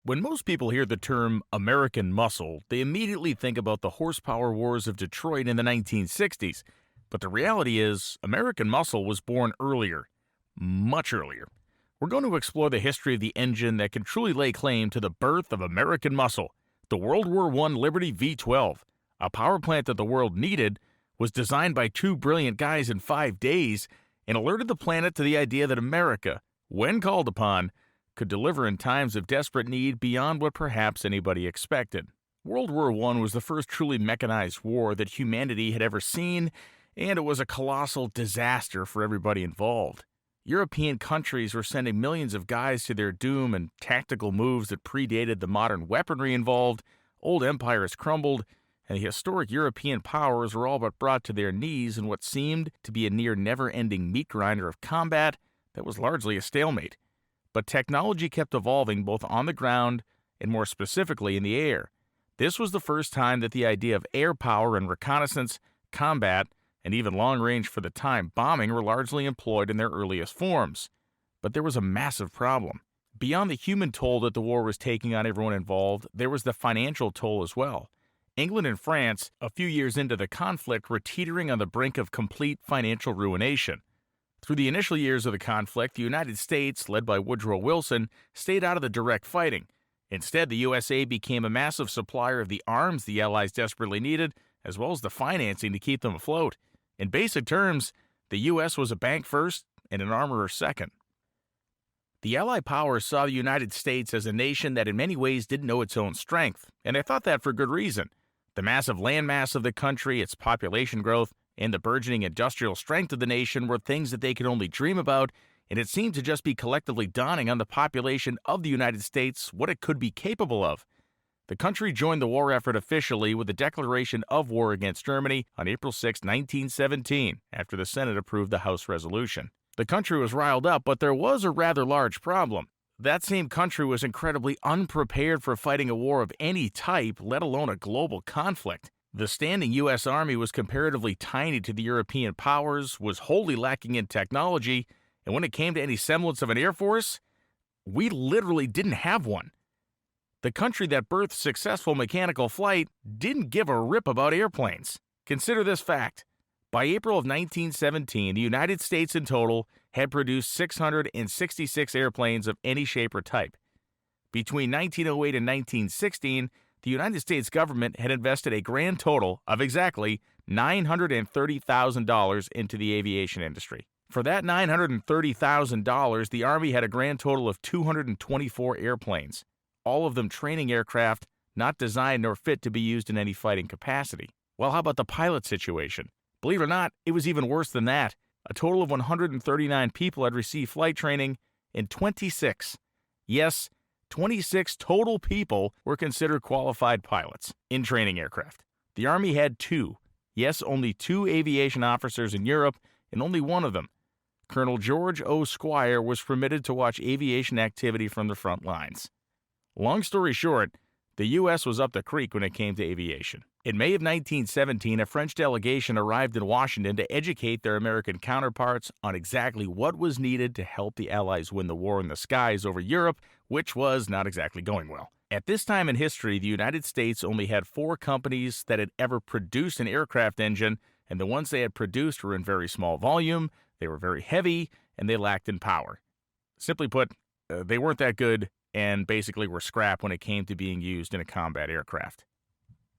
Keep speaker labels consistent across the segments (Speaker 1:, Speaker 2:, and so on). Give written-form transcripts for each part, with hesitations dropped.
Speaker 1: When most people hear the term American muscle, they immediately think about the horsepower wars of Detroit in the 1960s. But the reality is, American muscle was born earlier, much earlier. We're going to explore the history of the engine that can truly lay claim to the birth of American muscle. The World War I Liberty V-12, a power plant that the world needed, was designed by two brilliant guys in 5 days and alerted the planet to the idea that America, when called upon, could deliver in times of desperate need beyond what perhaps anybody expected. World War I was the first truly mechanized war that humanity had ever seen, and it was a colossal disaster for everybody involved. European countries were sending millions of guys to their doom in tactical moves that predated the modern weaponry involved, old empires crumbled, and the historic European powers were all but brought to their knees in what seemed to be a near never-ending meat grinder of combat that was largely a stalemate. But technology kept evolving both on the ground and more specifically in the air. This was the first time that the idea of air power and reconnaissance, combat, and even long-range for the time bombing were largely employed in their earliest forms. But there was a massive problem. Beyond the human toll that the war was taking on everyone involved, there was the financial toll as well. England and France, a few years into the conflict, were teetering on the brink of complete financial ruination. Through the initial years of the conflict, the United States, led by Woodrow Wilson, stayed out of the direct fighting. Instead, the USA became a massive supplier of the arms the Allies desperately needed, as well as the financing to keep them afloat. In basic terms, the U.S. was a bank first and an armorer second. The Allied powers saw the United States as a nation that in many ways didn't know its own strength, and they thought that for good reason. The massive landmass of the country, its population growth, and the burgeoning industrial strength of the nation were things that they could only dream about, and it seemed to just be collectively dawning on the population of the United States what it could be capable of. The country joined the war effort officially with the declaration of war against Germany on April 6, 1917, after the Senate approved the House resolution. The country was riled up, but there was a rather large problem. That same country was incredibly unprepared for fighting a war of any type, let alone a global conflict. The standing U.S. Army was comparatively tiny to the European powers, was wholly lacking in technology, and when it came to any semblance of an air force, we literally didn't have one. The country that birthed successful mechanical flight didn't give a rip about airplanes. Consider this fact. By April of 1917, the United States in total had produced 666 airplanes of any shape or type. Between 1908 and 1916, the United States government had invested a grand total of exactly $930,000 into the aviation industry. For that $930,000, the Army had a grand total of 224 airplanes, all of them training aircraft not designed nor fit to be used in any fighting capacity. Well, how about the pilot situation? Believe it or not, it was even worse than that. A total of 139 people had received flight training, and 26, yes, 26 total people were considered qualified pilots in training aircraft. The Army had two, yes, only two aviation officers in Europe, and only one of them, Colonel George O. Squire, was permitted to watch aviation activity from the front lines. Long story short, the U.S. was up the creek when it came to aviation. In May of 1917, a French delegation arrived in Washington to educate their American counterparts on exactly what was needed to help the Allies win the war in the skies over Europe, which was not exactly going well. At this time in history, the United States only had 4 companies that had ever produced an aircraft engine, and the ones they had produced were in very small volume, they were very heavy, and they lacked in power. Simply put, they weren't that good and basically were scrap when it came to being used in a combat aircraft.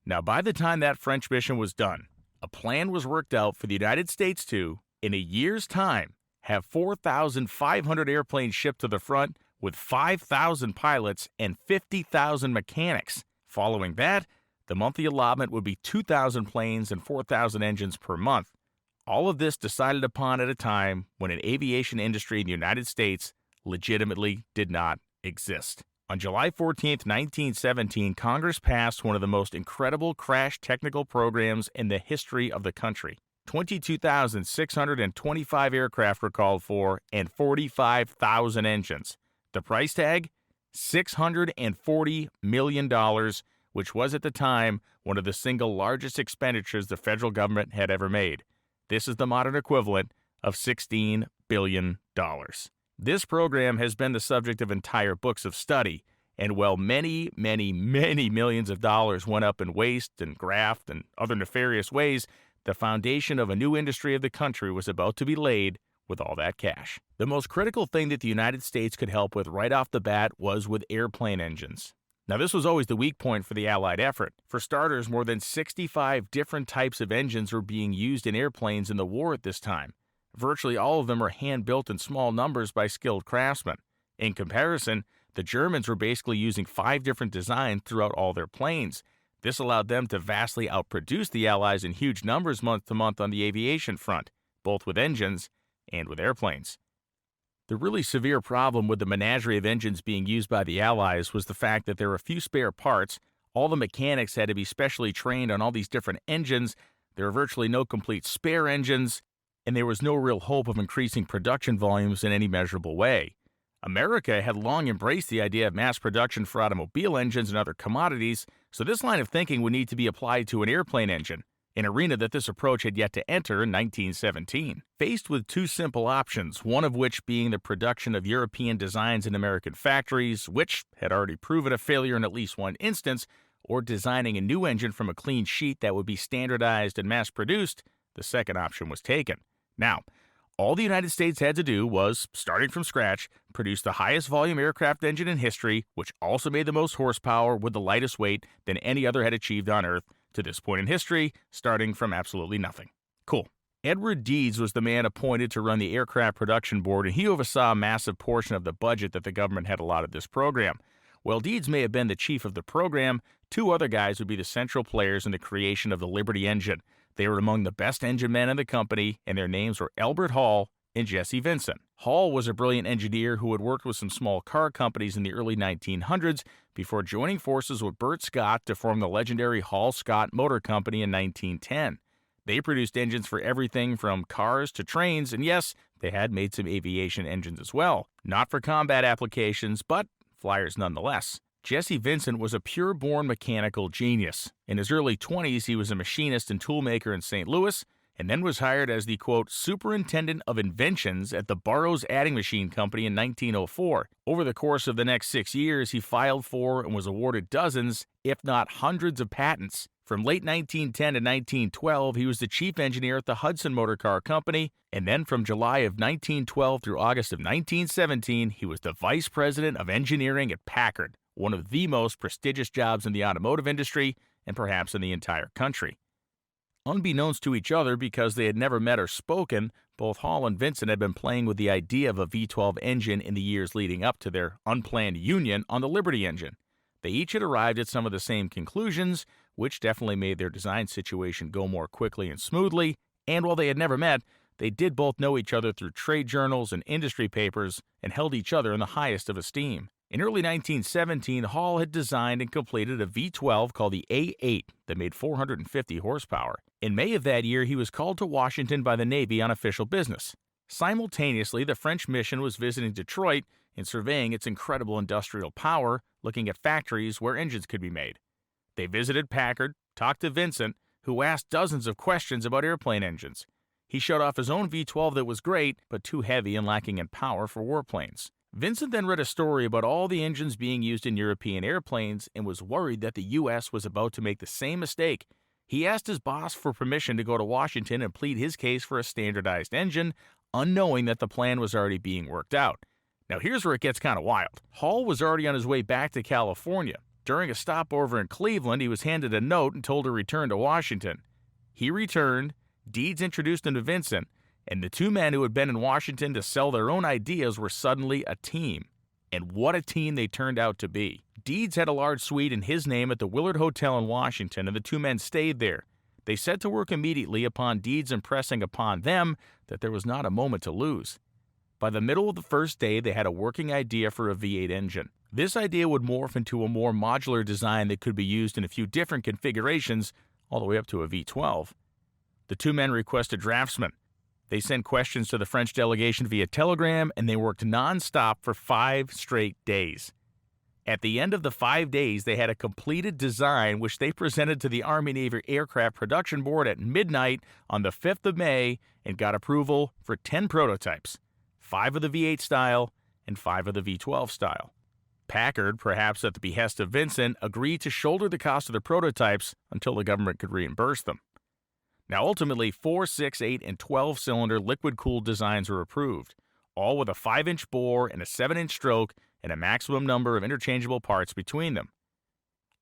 Speaker 1: Now, by the time that French mission was done, a plan was worked out for the United States to, in a year's time, have 4,500 airplanes shipped to the front with 5,000 pilots and 50,000 mechanics. Following that, the monthly allotment would be 2,000 planes and 4,000 engines per month. All of this decided upon at a time when an aviation industry in the United States legitimately did not exist. On July 14, 1917, Congress passed one of the most incredible crash technical programs in the history of the country. 22,625 aircraft were called for and 45,000 engines. The price tag? $640 million, which was at the time one of the single largest expenditures the federal government had ever made. This is the modern equivalent of $16 billion. This program has been the subject of entire books of study, And while many, many, many millions of dollars went up in waste and graft and other nefarious ways, the foundation of a new industry of the country was about to be laid with all that cash. The most critical thing that the United States could help with right off the bat was with airplane engines. Now, this was always the weak point for the Allied effort. For starters, more than 65 different types of engines were being used in airplanes in the war at this time. Virtually all of them are hand-built in small numbers by skilled craftsmen. In comparison, the Germans were basically using 5 different designs throughout all their planes. This allowed them to vastly outproduce the Allies in huge numbers month to month on the aviation front, both with engines and with airplanes. The really severe problem with the menagerie of engines being used by the Allies was the fact that there were few spare parts, all the mechanics had to be specially trained on all these different engines, there were virtually no complete spare engines, and there was no real hope of increasing production volumes in any measurable way. America had long embraced the idea of mass production for automobile engines and other commodities, so this line of thinking would need to be applied to an airplane engine, an arena that this approach had yet to enter in 1917. Faced with two simple options, one of which being the production of European designs in American factories, which had already proven a failure in at least one instance, or designing a new engine from a clean sheet that would be standardized and mass-produced, the second option was taken. Now, all the United States had to do was, starting from scratch, produce the highest volume aircraft engine in history, which also made the most horsepower with the lightest weight than any other had achieved on Earth to this point in history, starting from absolutely nothing. Cool. Edward Deeds was the man appointed to run the aircraft production board, and he oversaw a massive portion of the budget that the government had allotted this program. While Deeds may have been the chief of the program, 2 other guys would be the central players in the creation of the Liberty engine. They were among the best engine men in the company, and their names were Albert Hall and Jesse Vincent. Hall was a brilliant engineer who had worked with some small car companies in the early 1900s before joining forces with Burt Scott to form the legendary Hall-Scott Motor Company in 1910. They produced engines for everything from cars to trains, and yes, they had made some aviation engines as well. Not for combat applications, but flyers nonetheless. Jesse Vincent was a pure-born mechanical genius. In his early 20s, he was a machinist and toolmaker in St. Louis, and then was hired as the, quote, superintendent of inventions at the Burroughs Adding Machine Company in 1904. Over the course of the next 6 years, he filed for and was awarded dozens, if not hundreds of patents. From late 1910 to 1912, he was the chief engineer at the Hudson Motor Car Company, and then from July of 1912 through August of 1917, he was the vice president of engineering at Packard, one of the most prestigious jobs in the automotive industry and perhaps in the entire country. Unbeknownst to each other, because they had never met or spoken, both Hall and Vincent had been playing with the idea of a V-12 engine in the years leading up to their unplanned union on the Liberty engine. They each had arrived at some of the same conclusions, which definitely made their design situation go more quickly and smoothly, and while they had never met, they did both know each other through trade journals and industry papers and held each other in the highest of esteem. In early 1917, Hall had designed and completed a V-12 called the A-8 that made 450 horsepower. In May of that year, he was called to Washington by the Navy on official business. Simultaneously, the French mission was visiting Detroit and surveying its incredible industrial power, looking at factories where engines could be made. They visited Packard, talked to Vincent, who asked dozens of questions about airplane engines. He showed off his own V-12 that was great, but too heavy and lacking in power for warplanes. Vincent then read a story about all the engines being used in European airplanes and was worried that the U.S. was about to make the same mistake. He asked his boss for permission to go to Washington and plead his case for a standardized engine, unknowing that the plan was already being worked out. Now here's where it gets kind of wild. Hall was already on his way back to California. During a stopover in Cleveland, he was handed a note and told to return to Washington. He returned, Deeds introduced him to Vincent, and the 2 men who had been in Washington to sell their own ideas were suddenly a team. And what a team they turned out to be. Deeds had a large suite in his name at the Willard Hotel in Washington, and the 2 men stayed there. They set to work immediately upon Deeds impressing upon them that there was not a moment to lose. By the middle of the first day, they had a working idea for a V8 engine. This idea would morph into a more modular design that could be used in a few different configurations, all the way up to a V-12. The 2 men requested draftsmen. They sent questions to the French delegation via telegram, and they worked non-stop for 5 straight days. At the end of the 5 days, they had a completed design which they presented to the Army Navy Aircraft Production Board at midnight on the 5th of May and got approval for 10 prototypes, 5 of the V-8 style and 5 of the V-12 style. Packard, perhaps at the behest of Vincent, agreed to shoulder the cost of the prototypes until the government could reimburse them. Now, ultimately, 4, 6, 8, and 12-cylinder liquid-cooled designs were approved, all with a 5-inch bore and a 7-inch stroke and a maximum number of interchangeable parts between them.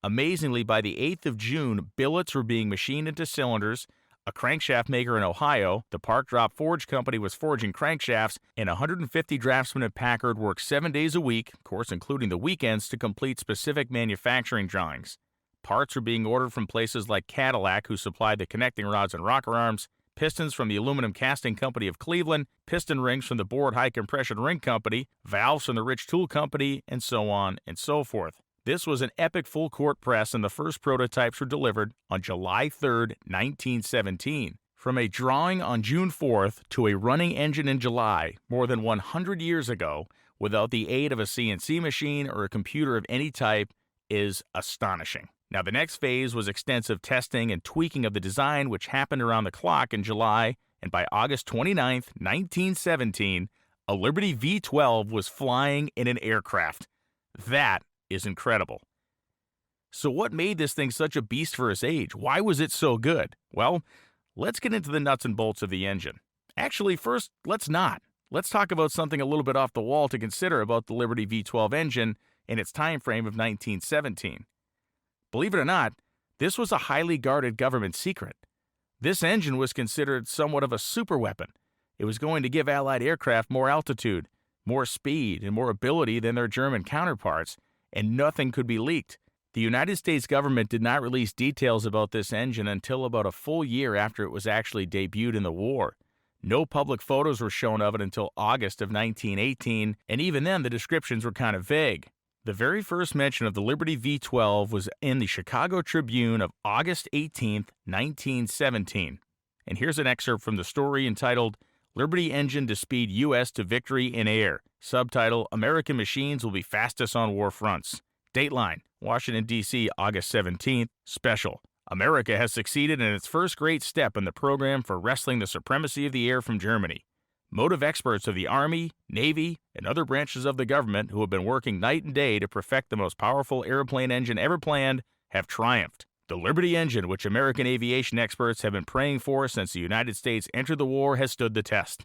Speaker 1: Amazingly, by the 8th of June, billets were being machined into cylinders. A crankshaft maker in Ohio, the Park Drop Forge Company, was forging crankshafts, and 150 draftsmen at Packard worked 7 days a week, of course including the weekends, to complete specific manufacturing drawings. Parts were being ordered from places like Cadillac, who supplied the connecting rods and rocker arms, pistons from the Aluminum Casting Company of Cleveland, piston rings from the Board High Compression Ring Company, valves from the Rich Tool Company, and so on and so forth. This was an epic full-court press, and the first prototypes were delivered on July 3, 1917. From a drawing on June 4th to a running engine in July, more than 100 years ago, without the aid of a CNC machine or a computer of any type, is astonishing. Now, the next phase was extensive testing and tweaking of the design, which happened around the clock in July, and by August 29, 1917, a Liberty V-12 was flying in an aircraft. That is incredible. So what made this thing such a beast for its age? Why was it so good? Well, let's get into the nuts and bolts of the engine. Actually, first, let's not. Let's talk about something a little bit off the wall to consider about the Liberty V-12 engine in its time frame of 1917. Believe it or not, this was a highly guarded government secret. This engine was considered somewhat of a superweapon. It was going to give Allied aircraft more altitude, more speed, and more ability than their German counterparts, and nothing could be leaked. The United States government did not release details about this engine until about a full year after it was actually debuted in the war. No public photos were shown of it until August of 1918, and even then the descriptions were kind of vague. The very first mention of the Liberty V-12 was in the Chicago Tribune of August 18, 1917. And here's an excerpt from the story entitled, "Liberty Engine to Speed U.S. to Victory in Air." Subtitle, "American Machines Will Be Fastest on War Fronts." Dateline, Washington, D.C., August 17th. Special. America has succeeded in its first great step in the program for wresting the supremacy of the air from Germany. Motive experts of the Army, Navy, and other branches of the government who have been working night and day to perfect the most powerful airplane engine ever planned have triumphed. The Liberty engine, which American aviation experts have been praying for since the United States entered the war, has stood the test.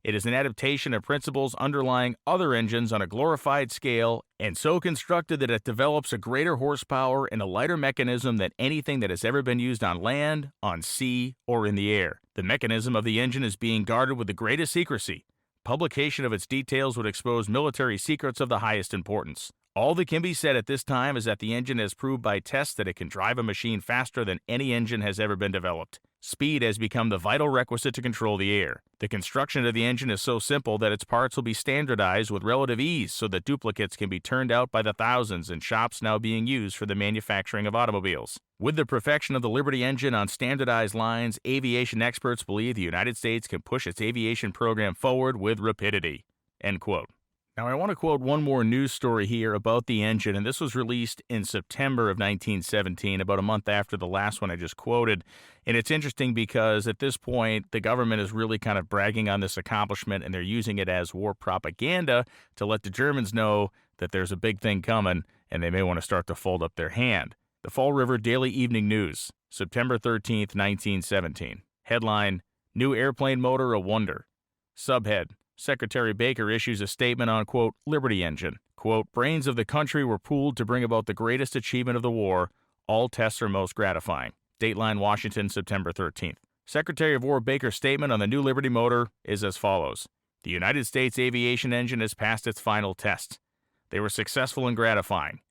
Speaker 1: It is an adaptation of principles underlying other engines on a glorified scale, and so constructed that it develops a greater horsepower and a lighter mechanism than anything that has ever been used on land, on sea, or in the air. The mechanism of the engine is being guarded with the greatest secrecy. Publication of its details would expose military secrets of the highest importance. All that can be said at this time is that the engine has proved by tests that it can drive a machine faster than any engine has ever been developed. Speed has become the vital requisite to control the air. The construction of the engine is so simple that its parts will be standardized with relative ease so that duplicates can be turned out by the thousands in shops now being used for the manufacturing of automobiles. With the perfection of the Liberty engine on standardized lines, aviation experts believe the United States can push its aviation program forward with rapidity. End quote. Now, I want to quote one more news story here about the engine, and this was released in September of 1917, about a month after the last one I just quoted. And it's interesting because at this point, the government is really kind of bragging on this accomplishment, and they're using it as war propaganda to let the Germans know that there's a big thing coming, and they may want to start to fold up their hand. The Fall River Daily Evening News, September 13th, 1917. Headline, "New Airplane Motor a Wonder." Subhead, Secretary Baker issues a statement on, quote, Liberty engine. Quote, "Brains of the country were pooled to bring about the greatest achievement of the war. All tests are most gratifying." Dateline, Washington, September 13th. Secretary of War Baker's statement on the new Liberty motor is as follows. The United States aviation engine has passed its final tests. They were successful and gratifying.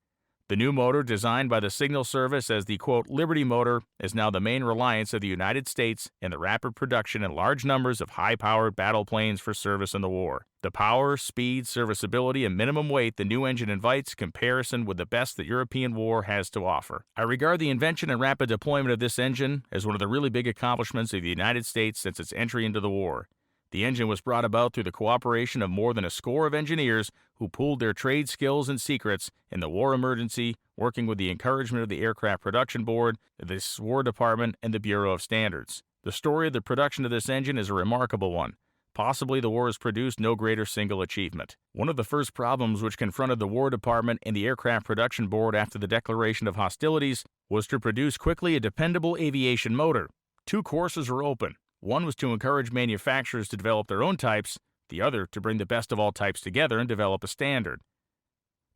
Speaker 1: The new motor, designed by the Signal Service as the, quote, Liberty motor, is now the main reliance of the United States in the rapid production in large numbers of high-powered battle planes for service in the war. The power, speed, serviceability, and minimum weight the new engine invites comparison with the best that European war has to offer. I regard the invention and rapid deployment of this engine as one of the really big accomplishments of the United States since its entry into the war. The engine was brought about through the cooperation of more than a score of engineers who pooled their trade skills and secrets in the war emergency, working with the encouragement of the Aircraft Production Board, the War Department, and the Bureau of Standards. The story of the production of this engine is a remarkable one. Possibly the war's produced no greater single achievement. One of the first problems which confronted the War Department and the Aircraft Production Board after the declaration of hostilities was to produce quickly a dependable aviation motor. Two courses were open. One was to encourage manufacturers to develop their own types, the other to bring the best of all types together and develop a standard.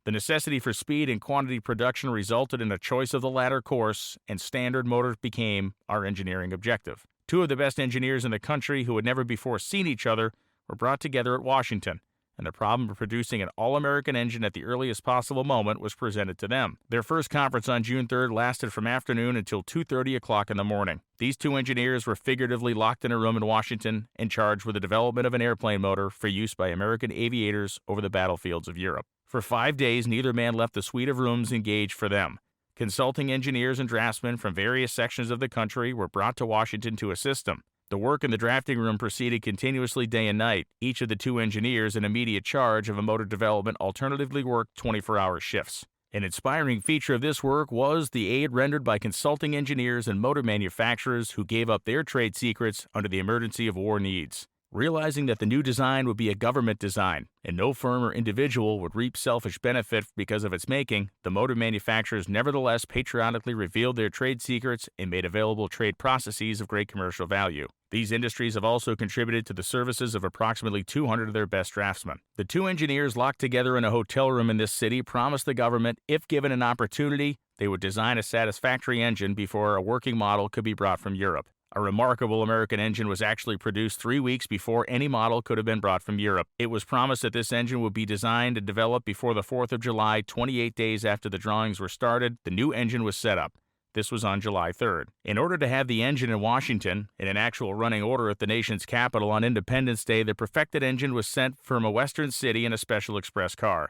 Speaker 1: The necessity for speed and quantity production resulted in a choice of the latter course, and standard motors became our engineering objective. Two of the best engineers in the country who had never before seen each other were brought together at Washington, and the problem of producing an all-American engine at the earliest possible moment was presented to them. Their first conference on June 3rd lasted from afternoon until 2:30 o'clock in the morning. These two engineers were figuratively locked in a room in Washington and charged with the development of an airplane motor for use by American aviators over the battlefields of Europe. For 5 days, neither man left the suite of rooms engaged for them. Consulting engineers and draftsmen from various sections of the country were brought to Washington to assist them. The work in the drafting room proceeded continuously day and night. Each of the two engineers in immediate charge of a motor development alternatively worked 24-hour shifts. An inspiring feature of this work was the aid rendered by consulting engineers and motor manufacturers who gave up their trade secrets under the emergency of war needs. Realizing that the new design would be a government design, and no firm or individual would reap selfish benefit because of its making, the motor manufacturers nevertheless patriotically revealed their trade secrets and made available trade processes of great commercial value. These industries have also contributed to the services of approximately 200 of their best draftsmen. The two engineers locked together in a hotel room in this city promised the government, if given an opportunity, they would design a satisfactory engine before a working model could be brought from Europe. A remarkable American engine was actually produced 3 weeks before any model could have been brought from Europe. It was promised that this engine would be designed and developed before the 4th of July, 28 days after the drawings were started. The new engine was set up. This was on July 3rd. In order to have the engine in Washington, in an actual running order at the nation's capital on Independence Day, the perfected engine was sent from a western city in a special express car.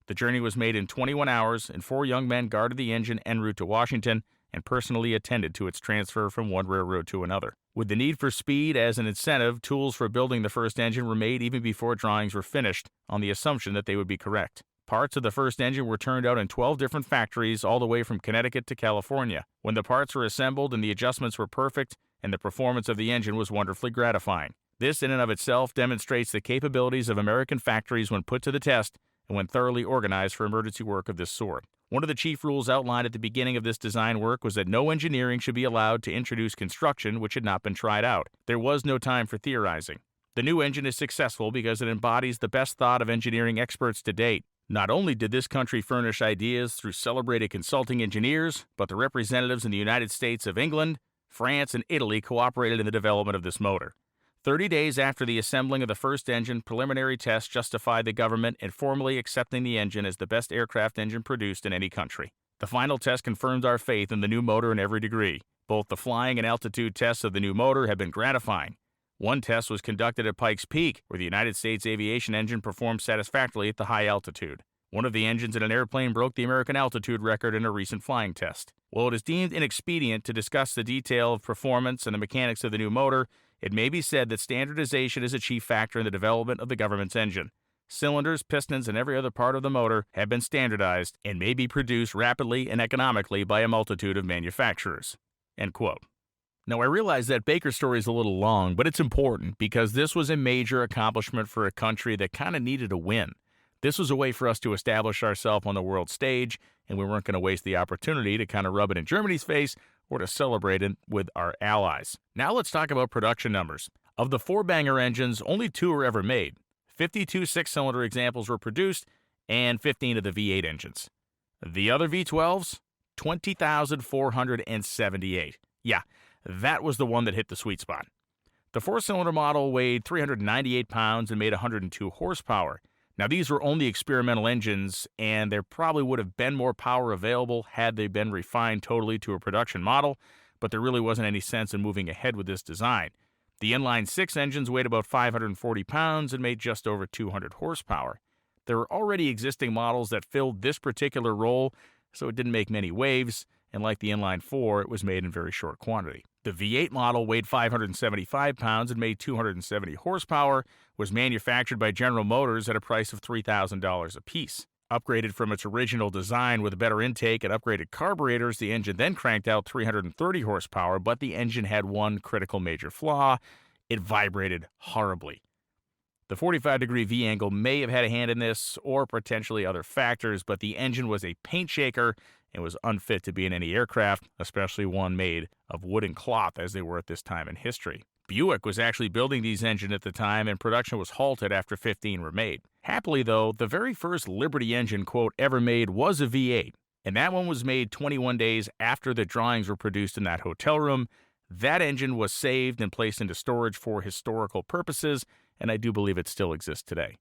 Speaker 1: The journey was made in 21 hours, and 4 young men guarded the engine en route to Washington and personally attended to its transfer from one railroad to another. With the need for speed as an incentive, tools for building the first engine were made even before drawings were finished, on the assumption that they would be correct. Parts of the first engine were turned out in 12 different factories all the way from Connecticut to California. When the parts were assembled and the adjustments were perfect, and the performance of the engine was wonderfully gratifying. This in and of itself demonstrates the capabilities of American factories when put to the test and when thoroughly organized for emergency work of this sort. One of the chief rules outlined at the beginning of this design work was that no engineering should be allowed to introduce construction which had not been tried out. There was no time for theorizing. The new engine is successful because it embodies the best thought of engineering experts to date. Not only did this country furnish ideas through celebrated consulting engineers, but the representatives in the United States of England, France, and Italy cooperated in the development of this motor. 30 days after the assembling of the first engine, preliminary tests justified the government in formally accepting the engine as the best aircraft engine produced in any country. The final test confirmed our faith in the new motor in every degree. Both the flying and altitude tests of the new motor have been gratifying. One test was conducted at Pikes Peak, where the United States aviation engine performed satisfactorily at the high altitude. One of the engines in an airplane broke the American altitude record in a recent flying test. While it is deemed inexpedient to discuss the detail of performance and the mechanics of the new motor, it may be said that standardization is a chief factor in the development of the government's engine. Cylinders, pistons, and every other part of the motor have been standardized and may be produced rapidly and economically by a multitude of manufacturers." End quote. Now, I realize that Baker's story is a little long, but it's important because this was a major accomplishment for a country that kind of needed a win. This was a way for us to establish ourselves on the world stage, and we weren't going to waste the opportunity to kind of rub it in Germany's face or to celebrate it with our allies. Now let's talk about production numbers. Of the 4-banger engines, only 2 were ever made. 52 6-cylinder examples were produced, and 15 of the V8 engines. The other V-12s? 20,478. Yeah, that was the one that hit the sweet spot. The 4-cylinder model weighed 398 pounds and made 102 horsepower. Now, these were only experimental engines, and there probably would have been more power available had they been refined totally to a production model, but there really wasn't any sense in moving ahead with this design. The inline-6 engines weighed about 540 pounds and made just over 200 horsepower. There were already existing models that filled this particular role, so it didn't make many waves, and like the inline-4, it was made in very short quantity. The V8 model weighed 575 pounds and made 270 horsepower, was manufactured by General Motors at a price of $3,000 apiece. Upgraded from its original design with a better intake and upgraded carburetors, the engine then cranked out 330 horsepower, but the engine had one critical major flaw: it vibrated horribly. The 45-degree V angle may have had a hand in this, or potentially other factors, but the engine was a paint shaker and was unfit to be in any aircraft, especially one made of wood and cloth as they were at this time in history. Buick was actually building these engines at the time, and production was halted after 15 were made. Happily, though, the very first Liberty engine, quote, ever made was a V8, and that one was made 21 days after the drawings were produced in that hotel room. That engine was saved and placed into storage for historical purposes, and I do believe it still exists today.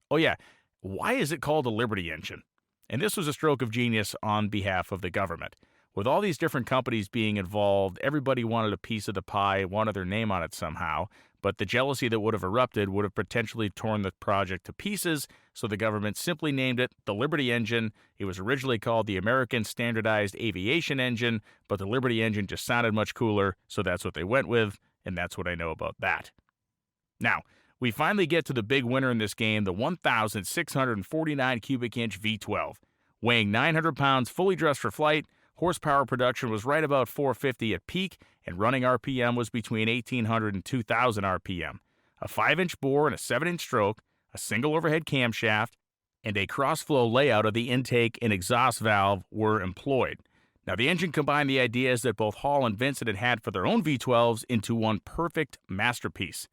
Speaker 1: Oh yeah, why is it called a Liberty engine? And this was a stroke of genius on behalf of the government. With all these different companies being involved, everybody wanted a piece of the pie, wanted their name on it somehow, but the jealousy that would have erupted would have potentially torn the project to pieces, so the government simply named it the Liberty engine. It was originally called the American Standardized Aviation engine, but the Liberty engine just sounded much cooler, so that's what they went with, and that's what I know about that. Now, we finally get to the big winner in this game, the 1,649 cubic inch V-12. Weighing 900 pounds, fully dressed for flight, horsepower production was right about 450 at peak, and running RPM was between 1,800 and 2,000 RPM. A 5-inch bore and a 7-inch stroke, a single overhead camshaft, and a cross-flow layout of the intake and exhaust valve were employed. Now, the engine combined the ideas that both Hall and Vincent had had for their own V-12s into one perfect masterpiece.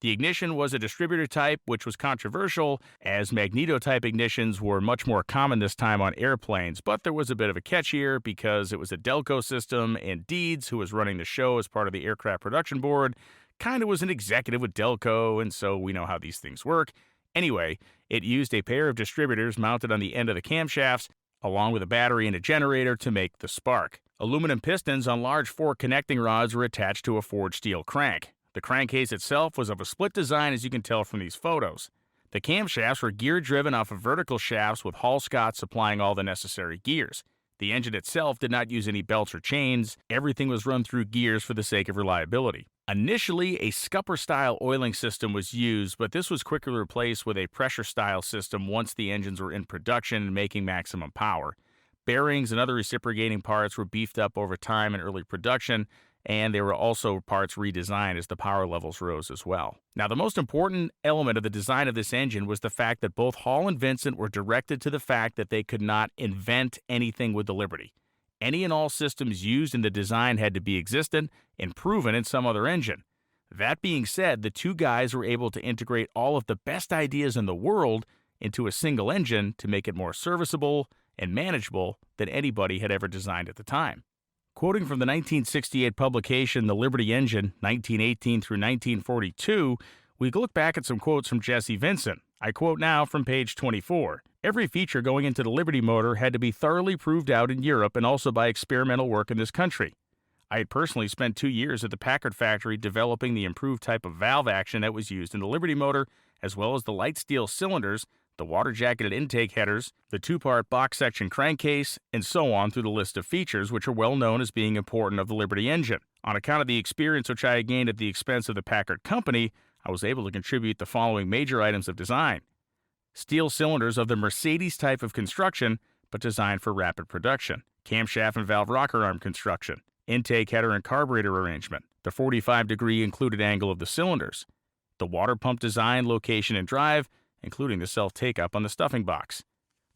Speaker 1: The ignition was a distributor type, which was controversial, as magneto-type ignitions were much more common this time on airplanes, but there was a bit of a catch here because it was a Delco system, and Deeds, who was running the show as part of the aircraft production board, kind of was an executive with Delco, and so we know how these things work. Anyway, it used a pair of distributors mounted on the end of the camshafts, along with a battery and a generator to make the spark. Aluminum pistons on large fork connecting rods were attached to a forged steel crank. The crankcase itself was of a split design, as you can tell from these photos. The camshafts were gear-driven off of vertical shafts with Hall Scott supplying all the necessary gears. The engine itself did not use any belts or chains. Everything was run through gears for the sake of reliability. Initially, a scupper-style oiling system was used, but this was quickly replaced with a pressure-style system once the engines were in production and making maximum power. Bearings and other reciprocating parts were beefed up over time in early production, and there were also parts redesigned as the power levels rose as well. Now, the most important element of the design of this engine was the fact that both Hall and Vincent were directed to the fact that they could not invent anything with the Liberty. Any and all systems used in the design had to be existent and proven in some other engine. That being said, the two guys were able to integrate all of the best ideas in the world into a single engine to make it more serviceable and manageable than anybody had ever designed at the time. Quoting from the 1968 publication The Liberty Engine, 1918 through 1942, we look back at some quotes from Jesse Vincent. I quote now from page 24. Every feature going into the Liberty motor had to be thoroughly proved out in Europe and also by experimental work in this country. I had personally spent 2 years at the Packard factory developing the improved type of valve action that was used in the Liberty motor, as well as the light steel cylinders, the water-jacketed intake headers, the two-part box section crankcase, and so on through the list of features which are well known as being important of the Liberty engine. On account of the experience which I had gained at the expense of the Packard company, I was able to contribute the following major items of design. Steel cylinders of the Mercedes type of construction, but designed for rapid production. Camshaft and valve rocker arm construction. Intake header and carburetor arrangement. The 45-degree included angle of the cylinders. The water pump design, location, and drive, including the self-take-up on the stuffing box,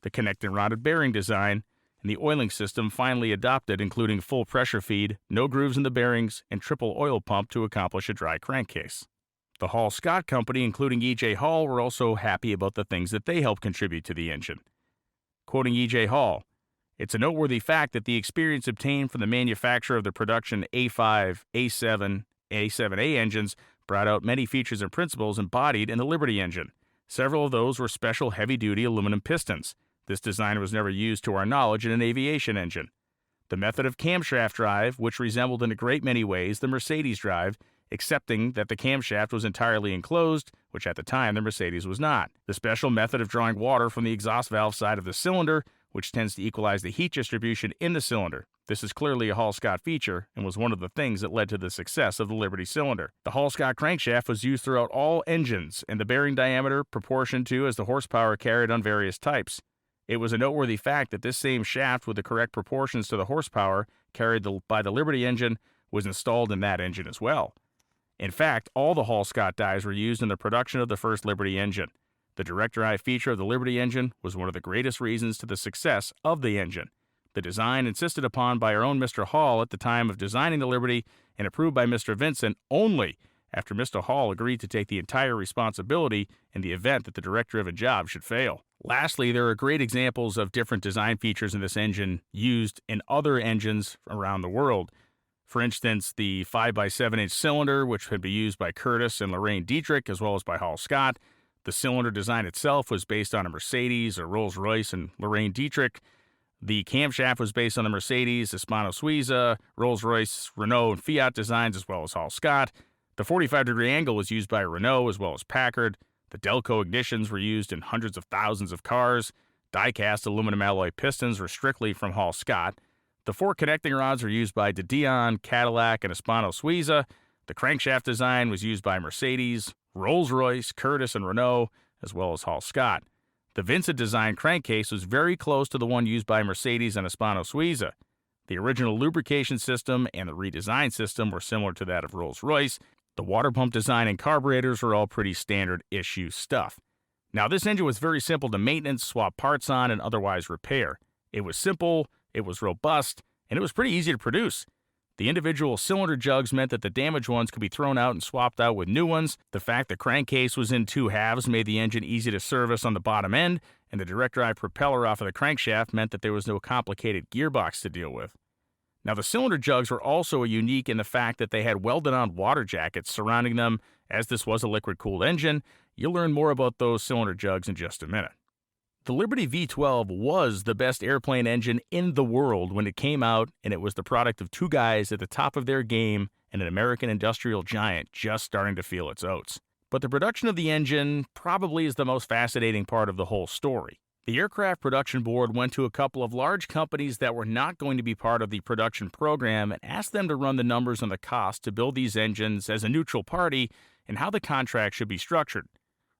Speaker 1: the connected rounded bearing design, and the oiling system finally adopted, including full pressure feed, no grooves in the bearings, and triple oil pump to accomplish a dry crankcase. The Hall Scott Company, including E.J. Hall, were also happy about the things that they helped contribute to the engine. Quoting E.J. Hall, "It's a noteworthy fact that the experience obtained from the manufacture of the production A5, A7, A7A engines brought out many features and principles embodied in the Liberty engine. Several of those were special heavy-duty aluminum pistons. This design was never used to our knowledge in an aviation engine. The method of camshaft drive, which resembled in a great many ways the Mercedes drive, excepting that the camshaft was entirely enclosed, which at the time the Mercedes was not. The special method of drawing water from the exhaust valve side of the cylinder, which tends to equalize the heat distribution in the cylinder. This is clearly a Hall Scott feature and was one of the things that led to the success of the Liberty cylinder. The Hall Scott crankshaft was used throughout all engines, and the bearing diameter proportioned to as the horsepower carried on various types. It was a noteworthy fact that this same shaft with the correct proportions to the horsepower carried by the Liberty engine was installed in that engine as well. In fact, all the Hall-Scott dies were used in the production of the first Liberty engine. The direct-drive feature of the Liberty engine was one of the greatest reasons to the success of the engine. The design insisted upon by our own Mr. Hall at the time of designing the Liberty and approved by Mr. Vincent only after Mr. Hall agreed to take the entire responsibility in the event that the direct-driven job should fail. Lastly, there are great examples of different design features in this engine used in other engines around the world. For instance, the 5x7-inch cylinder, which could be used by Curtiss and Lorraine Dietrich, as well as by Hall-Scott. The cylinder design itself was based on a Mercedes, a Rolls-Royce, and Lorraine Dietrich. The camshaft was based on the Mercedes, Hispano-Suiza, Rolls-Royce, Renault, and Fiat designs, as well as Hall-Scott. The 45-degree angle was used by Renault, as well as Packard. The Delco ignitions were used in hundreds of thousands of cars. Die-cast aluminum alloy pistons were strictly from Hall-Scott. The 4 connecting rods were used by De Dion, Cadillac, and Hispano-Suiza. The crankshaft design was used by Mercedes, Rolls-Royce, Curtiss, and Renault, as well as Hall-Scott. The Vincent design crankcase was very close to the one used by Mercedes and Hispano-Suiza. The original lubrication system and the redesigned system were similar to that of Rolls-Royce. The water pump design and carburetors were all pretty standard issue stuff. Now, this engine was very simple to maintenance, swap parts on, and otherwise repair. It was simple, it was robust, and it was pretty easy to produce. The individual cylinder jugs meant that the damaged ones could be thrown out and swapped out with new ones. The fact the crankcase was in 2 halves made the engine easy to service on the bottom end, and the direct drive propeller off of the crankshaft meant that there was no complicated gearbox to deal with. Now, the cylinder jugs were also unique in the fact that they had welded-on water jackets surrounding them. As this was a liquid-cooled engine, you'll learn more about those cylinder jugs in just a minute. The Liberty V-12 was the best airplane engine in the world when it came out, and it was the product of 2 guys at the top of their game and an American industrial giant just starting to feel its oats. But the production of the engine probably is the most fascinating part of the whole story. The Aircraft Production Board went to a couple of large companies that were not going to be part of the production program and asked them to run the numbers on the cost to build these engines as a neutral party and how the contract should be structured.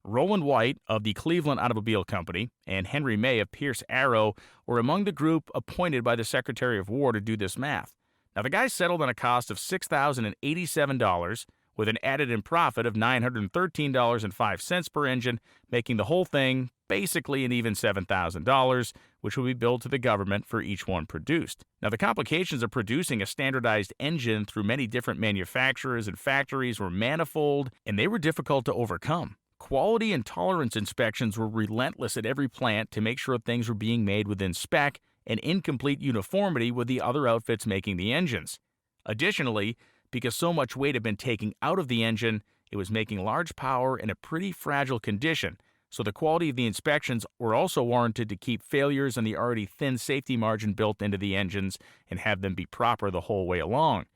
Speaker 1: Roland White of the Cleveland Automobile Company and Henry May of Pierce Arrow were among the group appointed by the Secretary of War to do this math. Now, the guys settled on a cost of $6,087 with an added-in profit of $913.05 per engine, making the whole thing basically an even $7,000, which would be billed to the government for each one produced. Now, the complications of producing a standardized engine through many different manufacturers and factories were manifold, and they were difficult to overcome. Quality and tolerance inspections were relentless at every plant to make sure things were being made within spec and in complete uniformity with the other outfits making the engines. Additionally, because so much weight had been taken out of the engine, it was making large power in a pretty fragile condition, so the quality of the inspections were also warranted to keep failures in the already thin safety margin built into the engines and have them be proper the whole way along.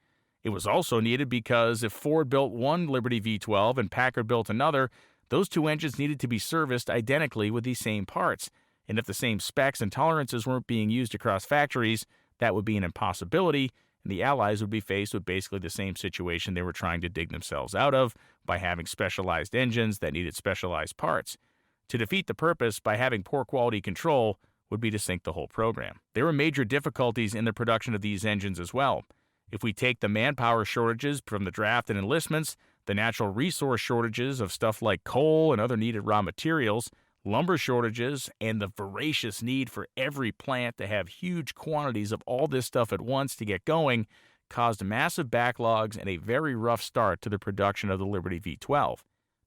Speaker 1: It was also needed because if Ford built one Liberty V-12 and Packard built another, those 2 engines needed to be serviced identically with these same parts, and if the same specs and tolerances weren't being used across factories, that would be an impossibility, and the Allies would be faced with basically the same situation they were trying to dig themselves out of by having specialized engines that needed specialized parts. To defeat the purpose by having poor quality control would be to sink the whole program. There were major difficulties in the production of these engines as well. If we take the manpower shortages from the draft and enlistments, the natural resource shortages of stuff like coal and other needed raw materials, lumber shortages, and the voracious need for every plant to have huge quantities of all this stuff at once to get going, caused massive backlogs and a very rough start to the production of the Liberty V-12.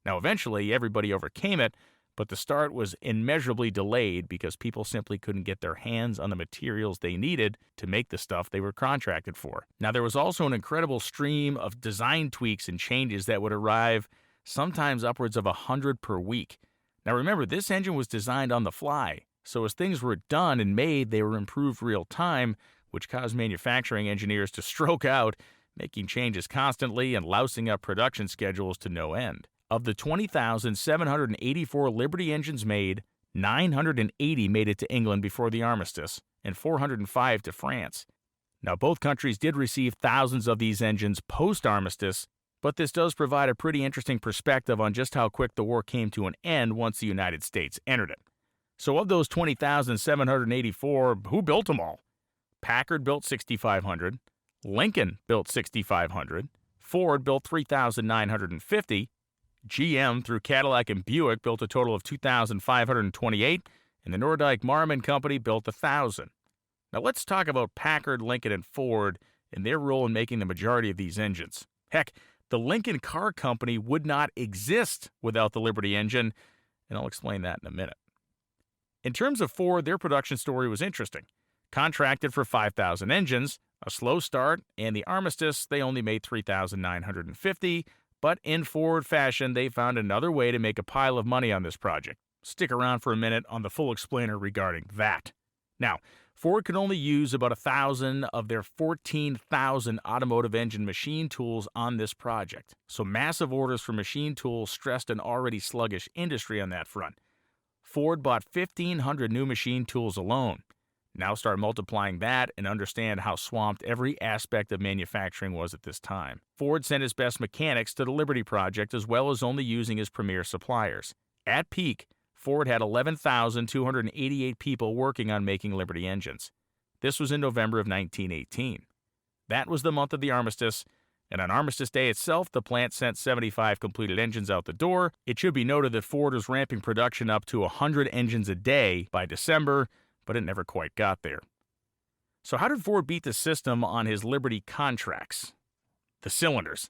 Speaker 1: Now, eventually, everybody overcame it, but the start was immeasurably delayed because people simply couldn't get their hands on the materials they needed to make the stuff they were contracted for. Now, there was also an incredible stream of design tweaks and changes that would arrive, sometimes upwards of 100 per week. Now, remember, this engine was designed on the fly, so as things were done and made, they were improved real time, which caused manufacturing engineers to stroke out, making changes constantly and lousing up production schedules to no end. Of the 20,784 Liberty engines made, 980 made it to England before the armistice, and 405 to France. Now, both countries did receive thousands of these engines post-armistice, but this does provide a pretty interesting perspective on just how quick the war came to an end once the United States entered it. So of those 20,784, who built them all? Packard built 6,500, Lincoln built 6,500, Ford built 3,950. GM, through Cadillac and Buick, built a total of 2,528, and the Nordyke Marmon Company built 1,000. Now let's talk about Packard, Lincoln, and Ford and their role in making the majority of these engines. Heck, the Lincoln Car Company would not exist without the Liberty engine, and I'll explain that in a minute. In terms of Ford, their production story was interesting. Contracted for 5,000 engines, a slow start, and the armistice, they only made 3,950, but in Ford fashion, they found another way to make a pile of money on this project. Stick around for a minute on the full explainer regarding that. Now, Ford could only use about 1,000 of their 14,000 automotive engine machine tools on this project, so massive orders for machine tools stressed an already sluggish industry on that front. Ford bought 1,500 new machine tools alone. Now start multiplying that and understand how swamped every aspect of manufacturing was at this time. Ford sent his best mechanics to the Liberty project as well as only using his premier suppliers. At peak, Ford had 11,288 people working on making Liberty engines. This was in November of 1918. That was the month of the armistice, and on Armistice Day itself, the plant sent 75 completed engines out the door. It should be noted that Ford was ramping production up to 100 engines a day by December, but it never quite got there. So how did Ford beat the system on his Liberty contracts? The cylinders.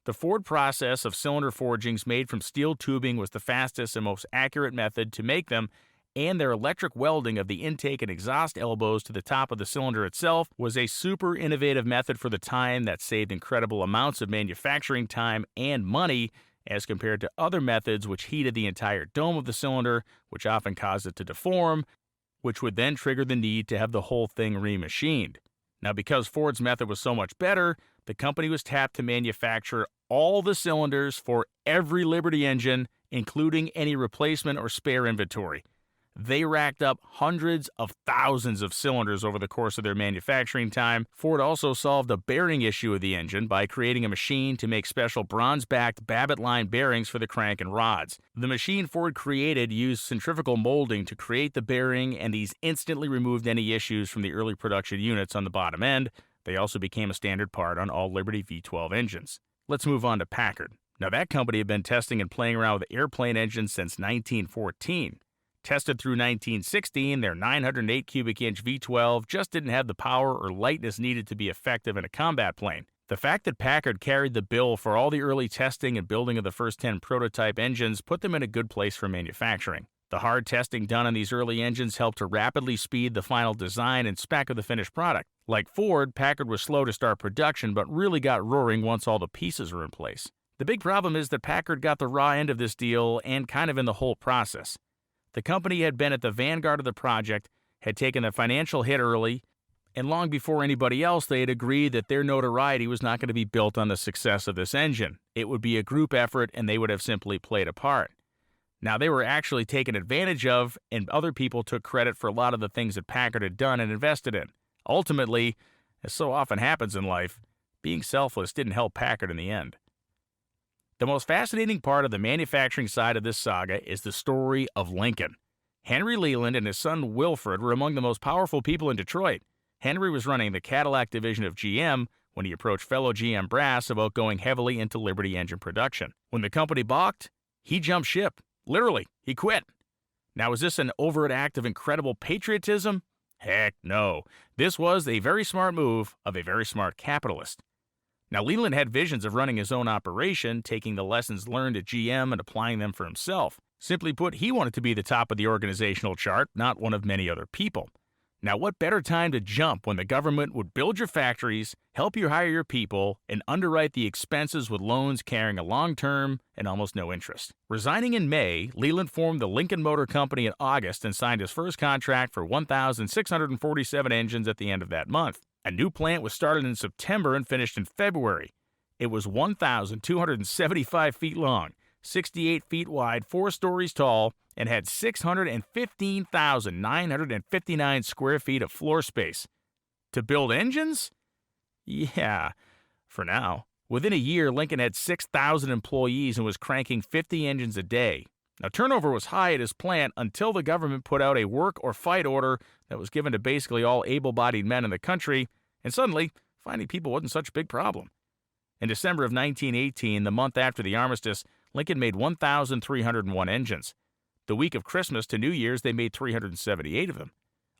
Speaker 1: The Ford process of cylinder forgings made from steel tubing was the fastest and most accurate method to make them, and their electric welding of the intake and exhaust elbows to the top of the cylinder itself was a super innovative method for the time that saved incredible amounts of manufacturing time and money as compared to other methods which heated the entire dome of the cylinder, which often caused it to deform, which would then trigger the need to have the whole thing remachined. Now, because Ford's method was so much better, the company was tapped to manufacture all the cylinders for every Liberty engine, including any replacement or spare inventory. They racked up hundreds of thousands of cylinders over the course of their manufacturing time. Ford also solved a bearing issue of the engine by creating a machine to make special bronze-backed Babbitt line bearings for the crank and rods. The machine Ford created used centrifugal molding to create the bearing, and these instantly removed any issues from the early production units on the bottom end. They also became a standard part on all Liberty V-12 engines. Let's move on to Packard. Now, that company had been testing and playing around with airplane engines since 1914. Tested through 1916, their 908 cubic inch V-12 just didn't have the power or lightness needed to be effective in a combat plane. The fact that Packard carried the bill for all the early testing and building of the first 10 prototype engines put them in a good place for manufacturing. The hard testing done on these early engines helped to rapidly speed the final design and spec of the finished product. Like Ford, Packard was slow to start production but really got roaring once all the pieces were in place. The big problem is that Packard got the raw end of this deal and kind of in the whole process. The company had been at the vanguard of the project, had taken a financial hit early, and long before anybody else, they had agreed that their notoriety was not going to be built on the success of this engine. It would be a group effort, and they would have simply played a part. Now, they were actually taken advantage of, and other people took credit for a lot of the things that Packard had done and invested in. Ultimately, as so often happens in life, being selfless didn't help Packard in the end. The most fascinating part of the manufacturing side of this saga is the story of Lincoln. Henry Leland and his son Wilfred were among the most powerful people in Detroit. Henry was running the Cadillac division of GM when he approached fellow GM brass about going heavily into Liberty engine production. When the company balked, he jumped ship. Literally, he quit. Now, is this an overt act of incredible patriotism? Heck no. This was a very smart move of a very smart capitalist. Now, Leland had visions of running his own operation, taking the lessons learned at GM and applying them for himself. Simply put, he wanted to be the top of the organizational chart, not one of many other people. Now, what better time to jump when the government would build your factories, help you hire your people, and underwrite the expenses with loans carrying a long-term and almost no interest. Resigning in May, Leland formed the Lincoln Motor Company in August and signed his first contract for 1,647 engines at the end of that month. A new plant was started in September and finished in February. It was 1,275 feet long, 68 feet wide, 4 stories tall, and had 615,959 square feet of floor space. To build engines? Yeah, for now. Within a year, Lincoln had 6,000 employees and was cranking 50 engines a day. Now, turnover was high at his plant until the government put out a work or fight order that was given to basically all able-bodied men in the country, and suddenly, finding people wasn't such a big problem. In December of 1918, the month after the armistice, Lincoln made 1,301 engines. The week of Christmas to New Year's, they made 378 of them.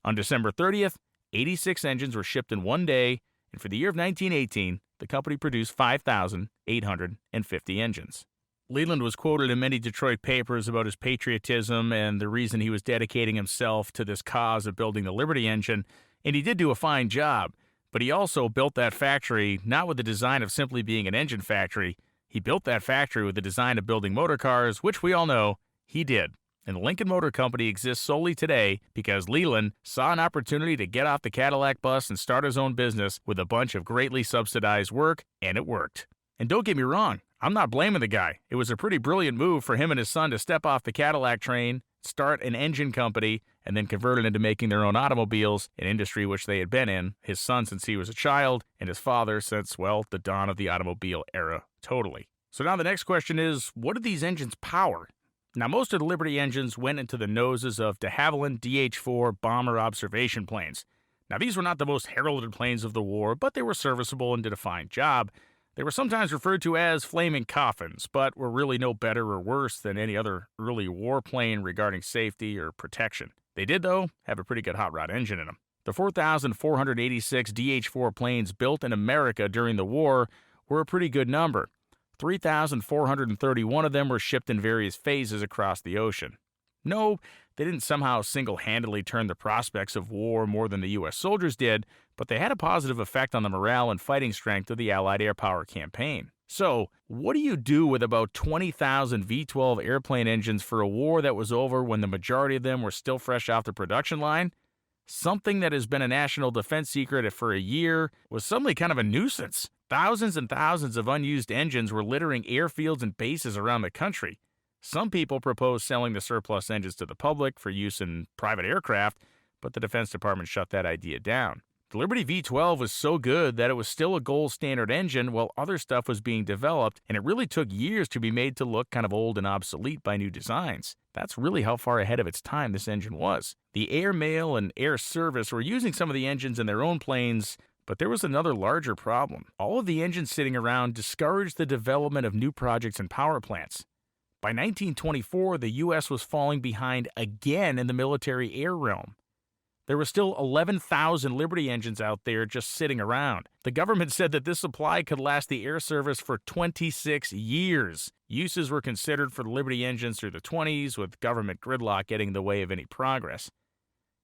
Speaker 1: On December 30th, 86 engines were shipped in one day, and for the year of 1918, the company produced 5,850 engines. Leland was quoted in many Detroit papers about his patriotism and the reason he was dedicating himself to this cause of building the Liberty engine, and he did do a fine job, but he also built that factory not with the design of simply being an engine factory. He built that factory with the design of building motor cars, which we all know he did. And the Lincoln Motor Company exists solely today because Leland saw an opportunity to get off the Cadillac bus and start his own business with a bunch of greatly subsidized work, and it worked. And don't get me wrong, I'm not blaming the guy. It was a pretty brilliant move for him and his son to step off the Cadillac train, start an engine company, and then convert it into making their own automobiles, an industry which they had been in, his son since he was a child, and his father since, well, the dawn of the automobile era, totally. So now the next question is, what did these engines power? Now, most of the Liberty engines went into the noses of de Havilland DH-4 bomber observation planes. Now, these were not the most heralded planes of the war, but they were serviceable and did a fine job. They were sometimes referred to as flaming coffins, but were really no better or worse than any other early warplane regarding safety or protection. They did, though, have a pretty good hot rod engine in them. The 4,486 DH-4 planes built in America during the war were a pretty good number. 3,431 of them were shipped in various phases across the ocean. No, they didn't somehow single-handedly turn the prospects of war more than the U.S. soldiers did, but they had a positive effect on the morale and fighting strength of the Allied air power campaign. So, what do you do with about 20,000 V-12 airplane engines for a war that was over when the majority of them were still fresh off the production line? Something that has been a national defense secret for a year was suddenly kind of a nuisance. Thousands and thousands of unused engines were littering airfields and bases around the country. Some people proposed selling the surplus engines to the public for use in private aircraft, but the Defense Department shut that idea down. The Liberty V-12 was so good that it was still a gold standard engine while other stuff was being developed, and it really took years to be made to look kind of old and obsolete by new designs. That's really how far ahead of its time this engine was. The Air Mail and Air Service were using some of the engines in their own planes, but there was another larger problem. All of the engines sitting around discouraged the development of new projects and power plants. By 1924, the U.S. was falling behind again in the military air realm. There were still 11,000 Liberty engines out there just sitting around. The government said that this supply could last the Air Service for 26 years. Uses were considered for the Liberty engines through the 20s, with government gridlock getting in the way of any progress.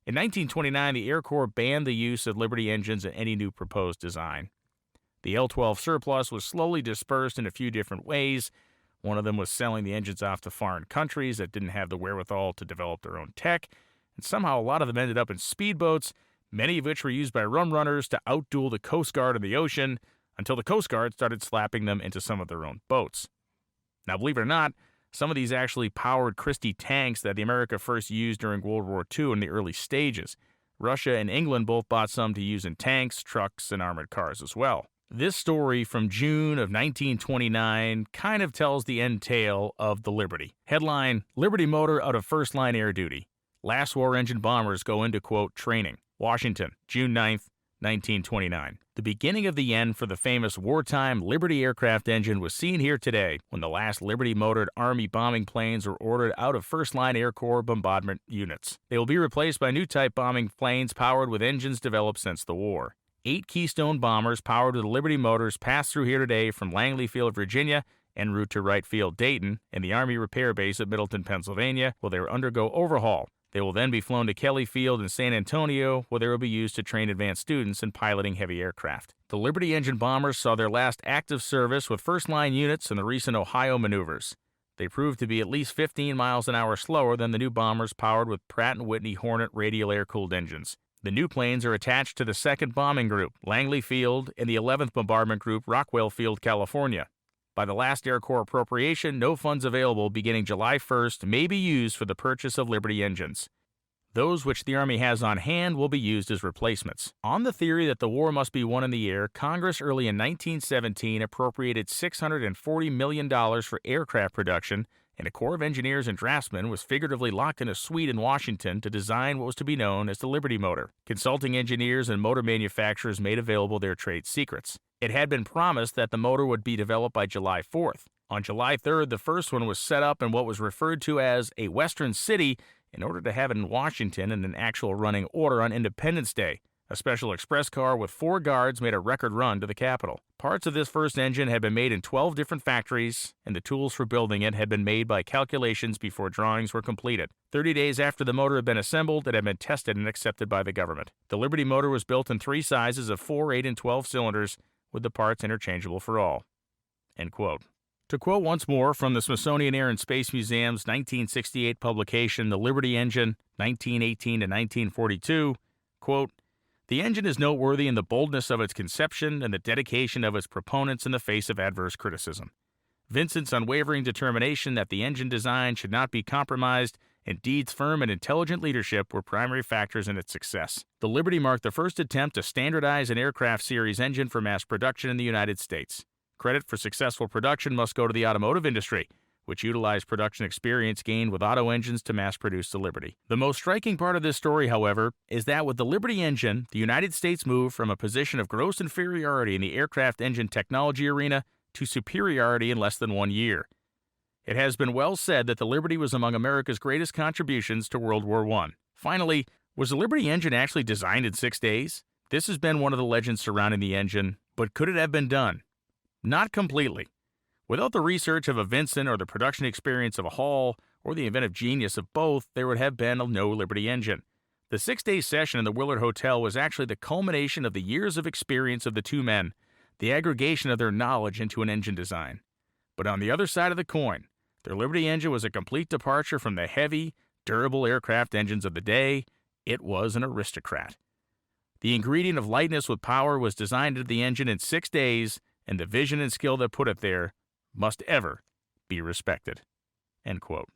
Speaker 1: In 1929, the Air Corps banned the use of Liberty engines in any new proposed design. The L-12 surplus was slowly dispersed in a few different ways. One of them was selling the engines off to foreign countries that didn't have the wherewithal to develop their own tech, and somehow a lot of them ended up in speedboats, many of which were used by rum runners to outduel the Coast Guard in the ocean, until the Coast Guard started slapping them into some of their own boats. Now, believe it or not, some of these actually powered Christie tanks that the America first used during World War II in the early stages. Russia and England both bought some to use in tanks, trucks, and armored cars as well. This story from June of 1929 kind of tells the end tale of the Liberty. Headline, Liberty motor out of first-line air duty. Last war engine bombers go into, quote, training. Washington, June 9th, 1929. The beginning of the end for the famous wartime Liberty aircraft engine was seen here today when the last Liberty-motored Army bombing planes were ordered out of first-line Air Corps bombardment units. They will be replaced by new type bombing planes powered with engines developed since the war. 8 Keystone bombers powered with Liberty motors passed through here today from Langley Field, Virginia, en route to Wright Field, Dayton, and the Army Repair Base at Middleton, Pennsylvania, where they will undergo overhaul. They will then be flown to Kelly Field in San Antonio, where they will be used to train advanced students in piloting heavy aircraft. The Liberty engine bombers saw their last active service with first-line units in the recent Ohio maneuvers. They proved to be at least 15 miles an hour slower than the new bombers powered with Pratt & Whitney Hornet radial air-cooled engines. The new planes are attached to the 2nd Bombing Group, Langley Field, and the 11th Bombardment Group, Rockwell Field, California. By the last Air Corps appropriation, no funds available beginning July 1st may be used for the purchase of Liberty engines. Those which the Army has on hand will be used as replacements. On the theory that the war must be won in the air, Congress early in 1917 appropriated $640 million for aircraft production, and a Corps of Engineers and Draftsmen was figuratively locked in a suite in Washington to design what was to be known as the Liberty motor. Consulting engineers and motor manufacturers made available their trade secrets. It had been promised that the motor would be developed by July 4th. On July 3rd, the first one was set up in what was referred to as a Western city in order to have it in Washington in an actual running order on Independence Day. A special express car with 4 guards made a record run to the Capitol. Parts of this first engine had been made in 12 different factories, and the tools for building it had been made by calculations before drawings were completed. 30 days after the motor had been assembled, it had been tested and accepted by the government. The Liberty motor was built in 3 sizes of 4, 8, and 12 cylinders, with the parts interchangeable for all." End quote. To quote once more from the Smithsonian Air and Space Museum's 1968 publication, The Liberty Engine, 1918 to 1942, quote, "The engine is noteworthy in the boldness of its conception and the dedication of its proponents in the face of adverse criticism. Vincent's unwavering determination that the engine design should not be compromised and Deed's firm and intelligent leadership were primary factors in its success. The Liberty marked the first attempt to standardize an aircraft series engine for mass production in the United States. Credit for successful production must go to the automotive industry, which utilized production experience gained with auto engines to mass-produce the Liberty. The most striking part of this story, however, is that with the Liberty engine, the United States moved from a position of gross inferiority in the aircraft engine technology arena to superiority in less than 1 year. It has been well said that the Liberty was among America's greatest contributions to World War I. Finally, was the Liberty engine actually designed in 6 days? This has been one of the legends surrounding the engine, but could it have been done? Not completely. Without the research of a Vincent or the production experience of a Hall or the inventive genius of both, there would have been no Liberty engine. The 6-day session in the Willard Hotel was actually the culmination of the years of experience of the two men, the aggregation of their knowledge into an engine design. But on the other side of the coin, their Liberty engine was a complete departure from the heavy, durable aircraft engines of the day. It was an aristocrat. The ingredient of lightness with power was designed into the engine in 6 days, and the vision and skill that put it there must ever be respected." End quote.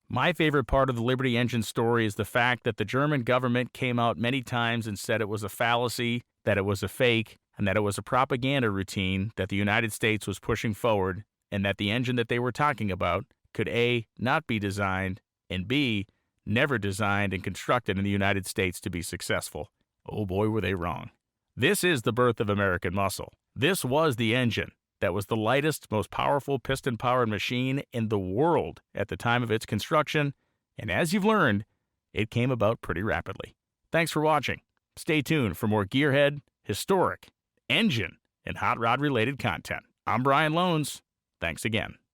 Speaker 1: My favorite part of the Liberty engine story is the fact that the German government came out many times and said it was a fallacy, that it was a fake, and that it was a propaganda routine that the United States was pushing forward, and that the engine that they were talking about could A, not be designed, and B, never designed and constructed in the United States to be successful. Oh boy, were they wrong. This is the birth of American muscle. This was the engine that was the lightest, most powerful piston-powered machine in the world at the time of its construction, and as you've learned, it came about pretty rapidly. Thanks for watching. Stay tuned for more gearhead, historic, engine, and hot rod-related content. I'm Brian Loans. Thanks again.